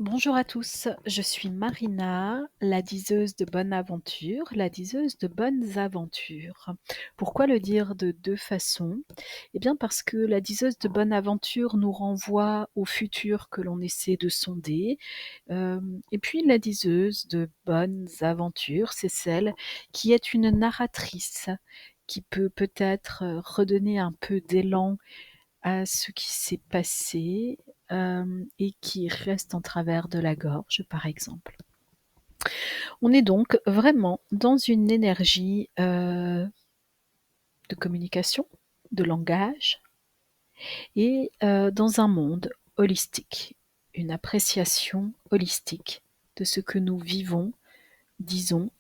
Bonjour à tous, je suis Marina, la diseuse de bonne aventure, la diseuse de bonnes aventures. Pourquoi le dire de 2 façons? Eh bien parce que la diseuse de bonne aventure nous renvoie au futur que l'on essaie de sonder, et puis la diseuse de bonnes aventures, c'est celle qui est une narratrice, qui peut peut-être, redonner un peu d'élan à ce qui s'est passé, et qui reste en travers de la gorge, par exemple. On est donc vraiment dans une énergie, de communication, de langage et dans un monde holistique, une appréciation holistique de ce que nous vivons, disons,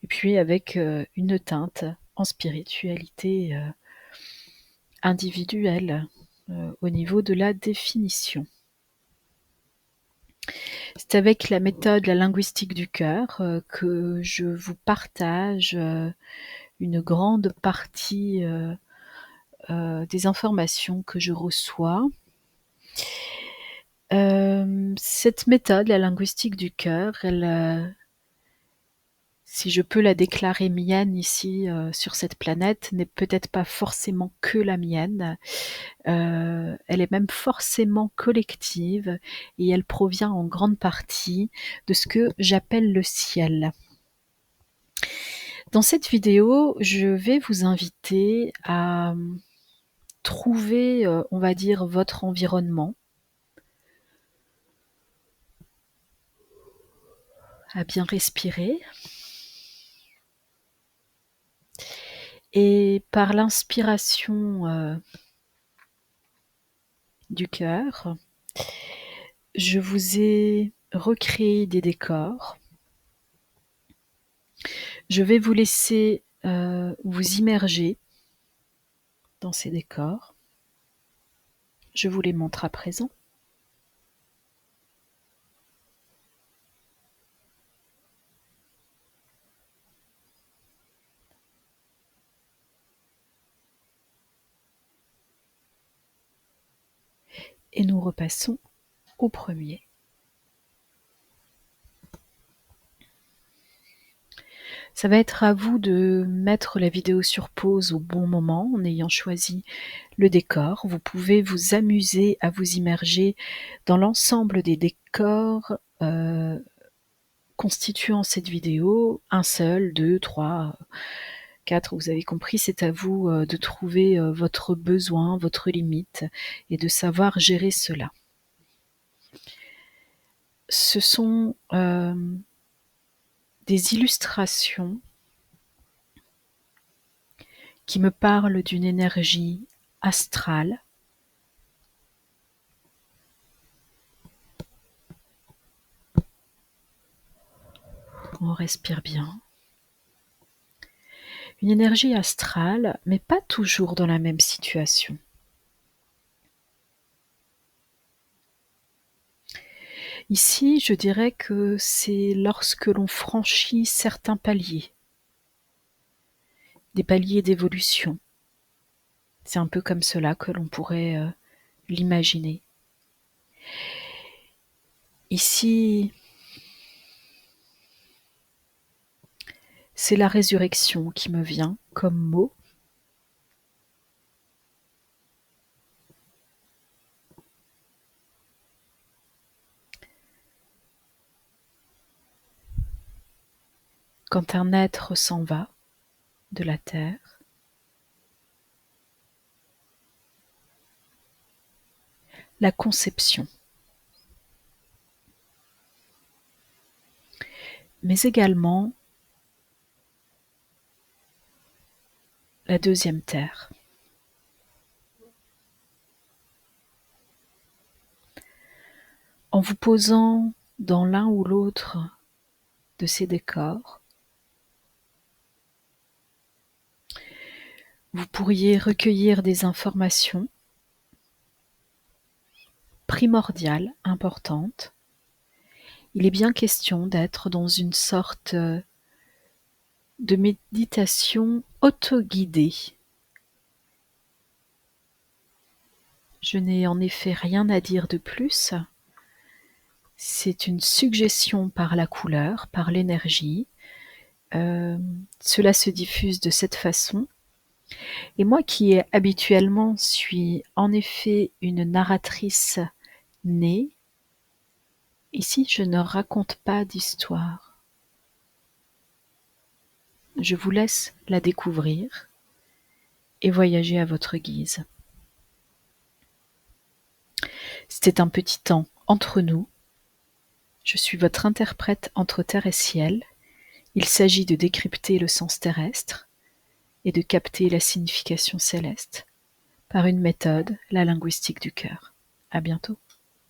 et puis avec, une teinte en spiritualité, individuelle, au niveau de la définition. C'est avec la méthode, la linguistique du cœur, que je vous partage, une grande partie, des informations que je reçois. Cette méthode, la linguistique du cœur, elle, si je peux la déclarer mienne ici, sur cette planète, n'est peut-être pas forcément que la mienne. Elle est même forcément collective et elle provient en grande partie de ce que j'appelle le ciel. Dans cette vidéo, je vais vous inviter à trouver, on va dire, votre environnement, à bien respirer et par l'inspiration, du cœur, je vous ai recréé des décors. Je vais vous laisser, vous immerger dans ces décors. Je vous les montre à présent. Et nous repassons au premier. Ça va être à vous de mettre la vidéo sur pause au bon moment en ayant choisi le décor. Vous pouvez vous amuser à vous immerger dans l'ensemble des décors, constituant cette vidéo. 1 seul, 2, 3, 4, vous avez compris, c'est à vous, de trouver, votre besoin, votre limite et de savoir gérer cela. Ce sont, des illustrations qui me parlent d'une énergie astrale. On respire bien. Une énergie astrale, mais pas toujours dans la même situation. Ici, je dirais que c'est lorsque l'on franchit certains paliers, des paliers d'évolution. C'est un peu comme cela que l'on pourrait, l'imaginer. Ici, c'est la résurrection qui me vient comme mot. Quand un être s'en va de la terre, la conception, mais également la deuxième terre. En vous posant dans l'un ou l'autre de ces décors, vous pourriez recueillir des informations primordiales, importantes. Il est bien question d'être dans une sorte de méditation autoguidée. Je n'ai en effet rien à dire de plus. C'est une suggestion par la couleur, par l'énergie. Cela se diffuse de cette façon. Et moi qui habituellement suis en effet une narratrice née, ici je ne raconte pas d'histoire. Je vous laisse la découvrir et voyager à votre guise. C'était un petit temps entre nous. Je suis votre interprète entre terre et ciel. Il s'agit de décrypter le sens terrestre et de capter la signification céleste par une méthode, la linguistique du cœur. À bientôt.